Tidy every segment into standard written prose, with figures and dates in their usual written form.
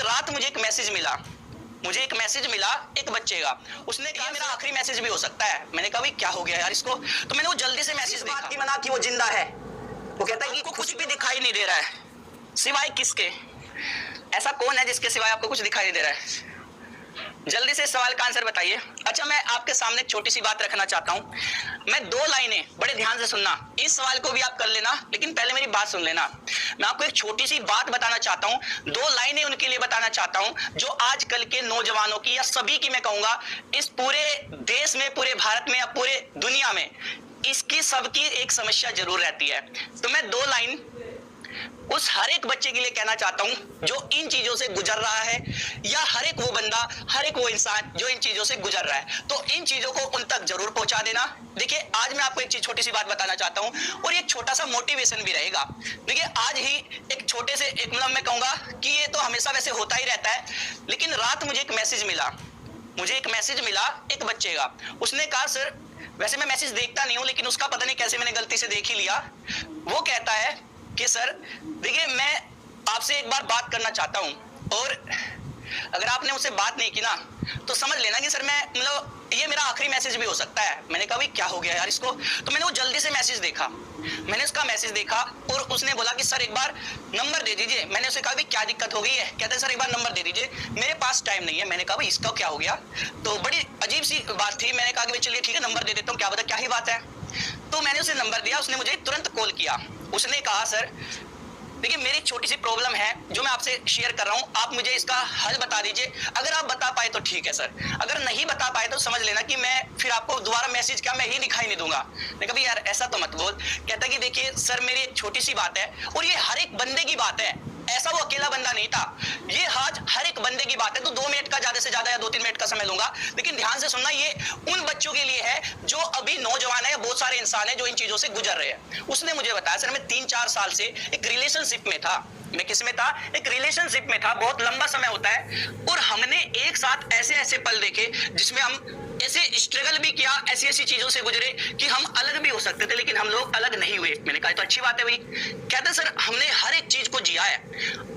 रात मुझे एक मैसेज मिला एक बच्चे का। उसने कहा मेरा आखिरी मैसेज भी हो सकता है। मैंने कहा भाई क्या हो गया यार इसको, तो मैंने वो जल्दी से मैसेज देखा। बात की मना कि वो जिंदा है, वो कहता है कि कुछ भी दिखाई नहीं दे रहा है सिवाय किसके। ऐसा कौन है जिसके सिवाय आपको कुछ दिखाई दे रहा है? जल्दी से सवाल का आंसर बताइए। अच्छा, मैं आपके सामने एक छोटी सी बात रखना चाहता हूं। मैं 2 लाइनें, बड़े ध्यान से सुनना, इस सवाल को भी आप कर लेना लेकिन पहले मेरी बात सुन लेना। मैं आपको एक छोटी सी बात बताना चाहता हूं, 2 लाइनें उनके लिए बताना चाहता हूं जो आजकल के नौजवानों की या सभी की, मैं कहूंगा इस पूरे देश में, पूरे भारत में या पूरे दुनिया में इसकी सबकी एक समस्या जरूर रहती है। तो मैं 2 लाइन उस हर एक बच्चे के लिए कहना चाहता हूं जो इन चीजों से गुजर रहा है, या हर एक वो बंदा, हर एक वो इंसान जो इन चीजों से गुजर रहा है। तो इन चीजों को उन तक जरूर पहुंचा देना। देखिए, आज मैं आपको एक चीज, छोटी सी बात बताना चाहता हूं और ये छोटा सा मोटिवेशन भी रहेगा। देखिए, आज ही एक छोटे से एक, मतलब मैं कहूंगा कि ये तो हमेशा वैसे होता ही रहता है, लेकिन रात मुझे एक मैसेज मिला एक बच्चे का। उसने कहा सर, वैसे मैं मैसेज देखता नहीं हूं लेकिन उसका पता नहीं कैसे मैंने गलती से देख ही लिया। वो कहता है कि सर देखिए, मैं आपसे एक बार बात करना चाहता हूं और अगर आपने उससे बात नहीं की ना तो समझ लेना कि सर मैं, मतलब ये मेरा आखिरी मैसेज भी हो सकता है। मैंने कहा भाई क्या हो गया यार इसको, तो मैंने वो जल्दी से मैसेज देखा। मैंने उसका मैसेज देखा और उसने बोला कि सर एक बार नंबर दे दीजिए। मैंने उसे कहा भाई क्या दिक्कत हो गई है? कहते हैं सर एक बार नंबर दे दीजिए, मेरे पास टाइम नहीं है। मैंने कहा भाई इसका क्या हो गया? तो बड़ी अजीब सी बात थी। मैंने कहा कि भाई चलिए ठीक है, नंबर दे देता हूँ, क्या पता क्या ही बात है। तो मैंने उसे नंबर दिया, उसने मुझे तुरंत कॉल किया। उसने कहा सर देखिए, मेरी छोटी सी प्रॉब्लम है जो मैं आपसे शेयर कर रहा हूं, आप मुझे इसका हल बता दीजिए। अगर आप बता पाए तो ठीक है सर, अगर नहीं बता पाए तो समझ लेना कि मैं फिर आपको दोबारा मैसेज क्या मैं ही दिखाई नहीं दूंगा। मैं कहा यार ऐसा तो मत बोल। कहता कि देखिए सर, मेरी एक छोटी सी बात है और ये हर एक बंदे की बात है, ऐसा वो अकेला बंदा नहीं था, ये आज हर एक बंदे की बात है। तो 2 मिनट का ज्यादा से ज्यादा या 2-3 मिनट का समय लूंगा, लेकिन ध्यान से सुनना, ये उन बच्चों के लिए है जो अभी नौजवान है, बहुत सारे इंसान है जो इन चीजों से गुजर रहे हैं। उसने मुझे बताया सर मैं 3-4 साल से एक रिलेशनशिप में था। मैं किस में था? एक रिलेशनशिप में था। बहुत लंबा समय होता है और हमने एक साथ ऐसे ऐसे पल देखे जिसमें हम ऐसे स्ट्रगल भी किया, ऐसी ऐसी चीजों से गुजरे कि हम अलग भी हो सकते थे लेकिन हम लोग अलग नहीं हुए। मैंने कहा तो अच्छी बात है भाई। कहते सर हमने हर एक चीज को जिया है।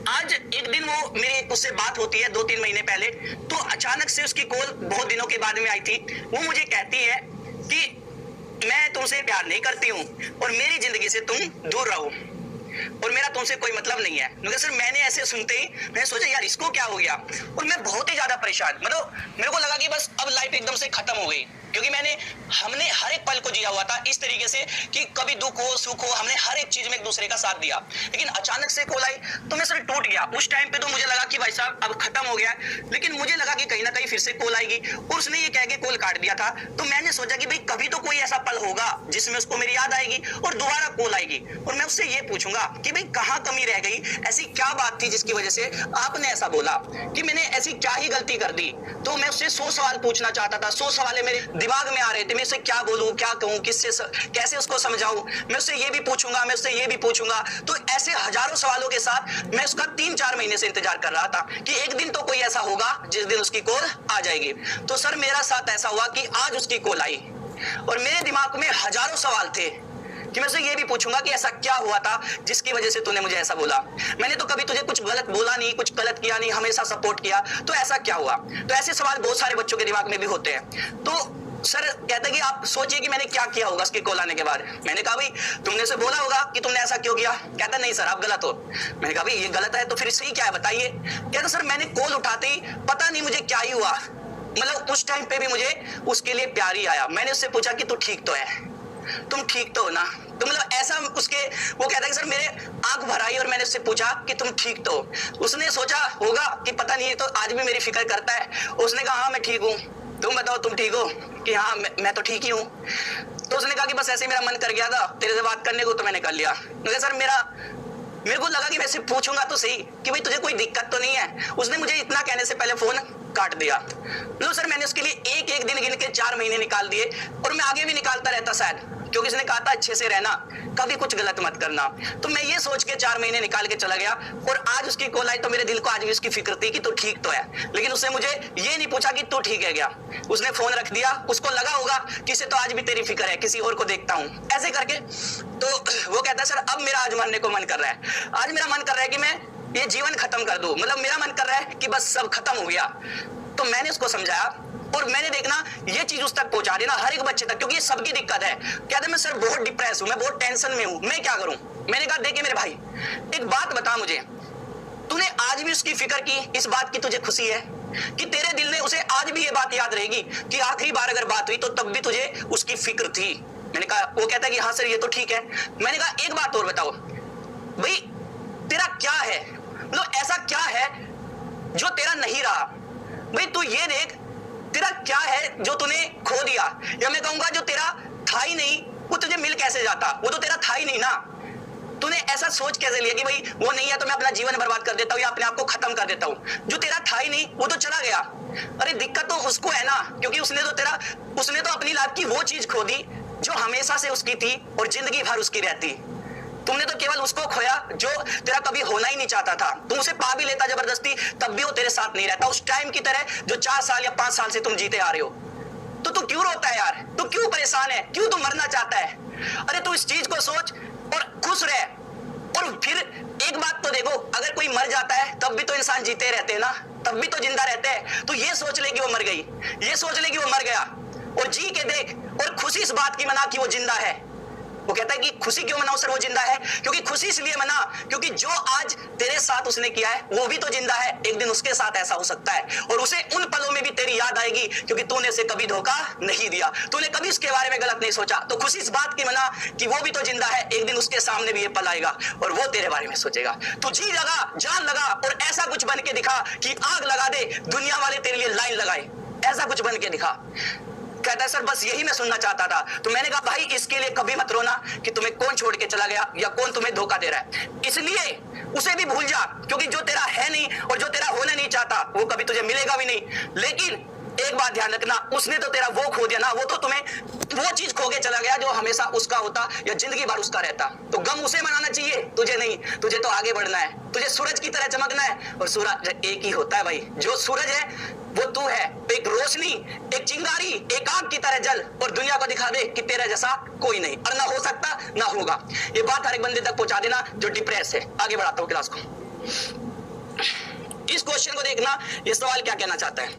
आज एक दिन वो मेरी उससे बात होती है 2-3 महीने पहले, तो अचानक से उसकी कॉल बहुत दिनों के बाद में आई थी। वो मुझे कहती है कि मैं तुमसे प्यार नहीं करती हूँ और मेरी जिंदगी से तुम दूर रहो और मेरा तुमसे कोई मतलब नहीं है। मगर सर मैंने ऐसे सुनते ही मैंने सोचा यार इसको क्या हो गया, और मैं बहुत ही ज्यादा परेशान, मतलब मेरे को लगा कि बस अब लाइफ एकदम से खत्म हो गई, क्योंकि हमने हर एक पल को जिया हुआ था इस तरीके से कि कभी दुख हो सुख हो, हमने हर एक चीज में एक दूसरे का साथ दिया। लेकिन अचानक से कॉल आई तो मैं सर टूट गया। उस टाइम पे तो मुझे लगा कि भाई साहब अब खत्म हो गया, लेकिन मुझे लगा कि कहीं ना कहीं फिर से कॉल आएगी और उसने ये कह के कॉल काट दिया था। तो मैंने सोचा कि भाई कभी तो कोई ऐसा पल होगा जिसमें उसको मेरी याद आएगी और दोबारा कॉल आएगी और मैं उससे ये पूछूंगा कि भाई कहाँ कमी रह गई, ऐसी क्या बात थी जिसकी वजह से आपने ऐसा बोला, कि मैंने ऐसी क्या ही गलती कर दी। तो मैं उससे 100 सवाल पूछना चाहता था, 100 सवाल मेरे दिमाग में आ रहे थे, मैं उससे क्या बोलूं, क्या कहूं, कैसे उसको समझाऊं, मैं उससे ये भी पूछूंगा, मैं उससे ये भी पूछूंगा। तो ऐसे हजारों सवालों के साथ मैं उसका 3-4 महीने से इंतजार कर रहा था कि एक दिन तो कोई ऐसा होगा जिस दिन उसकी कॉल आ जाएगी। तो सर मेरा साथ ऐसा हुआ कि आज उसकी कॉल आई और मेरे दिमाग में हजारों सवाल थे कि मैं उसे ये भी पूछूंगा कि ऐसा क्या हुआ था जिसकी वजह से तूने मुझे ऐसा बोला। मैंने तो कभी तुझे कुछ गलत बोला नहीं, कुछ गलत किया नहीं, हमेशा सपोर्ट किया, तो ऐसा क्या हुआ। तो ऐसे सवाल बहुत सारे बच्चों के दिमाग में भी होते हैं। तो सर कहते हैं कि आप सोचिए कि मैंने क्या किया होगा उसके कॉल आने के बाद। मैंने कहा भाई तुमने उसे बोला होगा कि तुमने ऐसा क्यों किया। कहता नहीं सर आप गलत हो। मैंने कहा भाई ये गलत है तो फिर सही क्या है बताइए। कहता सर मैंने कॉल उठाते ही पता नहीं मुझे क्या ही हुआ, मतलब उस टाइम पे भी मुझे उसके लिए प्यार ही आया। मैंने उससे पूछा कि तू ठीक तो है, तुम ठीक तो हो ना। तो मतलब ऐसा उसके वो कहता है कि सर मेरे आंख भर आई और मैंने उससे पूछा कि तुम ठीक तो हो। उसने सोचा होगा कि पता नहीं तो आज भी मेरी फिक्र करता है। उसने कहा हाँ मैं ठीक हूँ, तुम बताओ तुम ठीक हो। कि हाँ मैं तो ठीक ही हूँ। तो उसने कहा कि बस ऐसे मेरा मन कर गया था तेरे से बात करने को तो मैंने कर लिया। तो सर मेरे को लगा कि मैं सिर्फ पूछूंगा तो सही कि भाई तुझे कोई दिक्कत तो नहीं है। उसने मुझे इतना कहने से पहले फोन काट दिया। लो सर मैंने उसके लिए एक दिन गिन के 4 महीने निकाल दिए और मैं आगे भी निकालता रहता शायद, क्योंकि उसने कहा था अच्छे से रहना, कभी कुछ गलत मत करना। तो मैं ये सोच के 4 महीने निकाल के चला गया और आज उसकी कॉल आई तो मेरे दिल को आज भी उसकी फिक्र थी कि तू ठीक तो है। लेकिन उसने मुझे ये नहीं पूछा कि तू ठीक है क्या। उसने फोन रख दिया, उसको लगा होगा कि इसे तो आज भी तेरी फिक्र है, किसी और को देखता हूँ ऐसे करके। तो वो कहता है सर अब मेरा आज मरने को मन कर रहा है। आज मेरा मन कर रहा है कि मैं ये जीवन खत्म कर दो, मतलब मेरा मन कर रहा है कि बस सब खत्म हो गया। तो मैंने उसको समझाया और मैंने देखना ये चीज उस तक पहुंचा देना, हर एक बच्चे तक, क्योंकि ये सबकी दिक्कत है। कहते मैं सर बहुत डिप्रेस हूं, मैं बहुत टेंशन में हूं, मैं क्या करूं। मैंने कहा देखिए मेरे भाई, एक बात बता मुझे, तूने आज भी उसकी फिक्र की, इस बात की तुझे खुशी है कि तेरे दिल में उसे आज भी ये बात याद रहेगी कि आखिरी बार अगर बात हुई तो तब भी तुझे उसकी फिक्र थी। मैंने कहा, वो कहता है कि हाँ सर ये तो ठीक है। मैंने कहा एक बात और बताओ भाई, तेरा क्या है, मतलब ऐसा क्या है जो तेरा नहीं रहा। भाई तू ये देख, तेरा क्या है जो तूने खो दिया, या मैं कहूंगा जो तेरा था ही नहीं, वो तुझे मिल कैसे जाता, वो तो तेरा था ही नहीं ना। तूने ऐसा सोच कैसे लिया कि भाई वो नहीं है तो मैं अपना जीवन बर्बाद कर देता हूँ या अपने आप को खत्म कर देता हूँ। जो तेरा था ही नहीं वो तो चला गया। अरे दिक्कत तो उसको है ना, क्योंकि उसने तो अपनी लाइफ की वो चीज खो दी जो हमेशा से उसकी थी और जिंदगी भर उसकी रहती। तुमने तो केवल उसको खोया जो तेरा कभी होना ही नहीं चाहता था। तुम उसे पा भी लेता जबरदस्ती, तब भी वो तेरे साथ नहीं रहता उस टाइम की तरह जो 4 साल या 5 साल से तुम जीते आ रहे हो। तो तू क्यों रोता है यार, तू क्यों परेशान है, क्यों तू मरना चाहता है। अरे तू इस चीज को सोच और खुश रह। और फिर एक बात तो देखो, अगर कोई मर जाता है तब भी तो इंसान जीते रहते हैं ना, तब भी तो जिंदा रहते हैं। तो ये सोच ले कि वो मर गई, ये सोच ले कि वो मर गया और जी के देख, और खुशी इस बात की मना कि वो जिंदा है। वो कहता है कि खुशी क्यों मनाओ सर, वो जिंदा है। क्योंकि खुशी इसलिए मना क्योंकि जो आज तेरे साथ उसने किया है वो भी तो जिंदा है, एक दिन उसके साथ ऐसा हो सकता है और उसे उन पलों में भी तेरी याद आएगी क्योंकि तूने उसे कभी धोखा नहीं दिया, तूने कभी उसके बारे में गलत नहीं सोचा। तो खुशी इस बात की मना कि वो भी तो जिंदा है, एक दिन उसके सामने भी ये पल आएगा और वो तेरे बारे में सोचेगा। तू जी लगा, जान लगा और ऐसा कुछ बन के दिखा कि आग लगा दे, दुनिया वाले तेरे लिए लाइन लगाए, ऐसा कुछ बन के दिखा। कहता है सर बस यही मैं सुनना चाहता था। तो मैंने कहा भाई इसके लिए कभी मत रोना कि तुम्हें कौन छोड़ के चला गया या कौन तुम्हें धोखा दे रहा है, इसलिए उसे भी भूल जा, क्योंकि जो तेरा है नहीं और जो तेरा होना नहीं चाहता वो कभी तुझे मिलेगा भी नहीं। लेकिन एक बात ध्यान रखना, उसने तो तेरा वो खो दिया ना, वो तो तुम्हें वो चीज खो के चला गया जो हमेशा उसका होता या जिंदगी भर उसका रहता। तो गम उसे मनाना चाहिए, तुझे नहीं। तुझे तो आगे बढ़ना है, तुझे सूरज की तरह चमकना है और सूरज एक ही होता है भाई, जो सूरज है वो तू है, एक रोशनी, एक चिंगारी, एक आग की तरह जल और दुनिया को दिखा दे कि तेरा जैसा कोई नहीं, और ना हो सकता ना होगा। ये बात हर एक बंदे तक पहुंचा देना जो डिप्रेस है। आगे बढ़ाता हूं क्लास को। इस क्वेश्चन को देखना, ये सवाल क्या कहना चाहता है।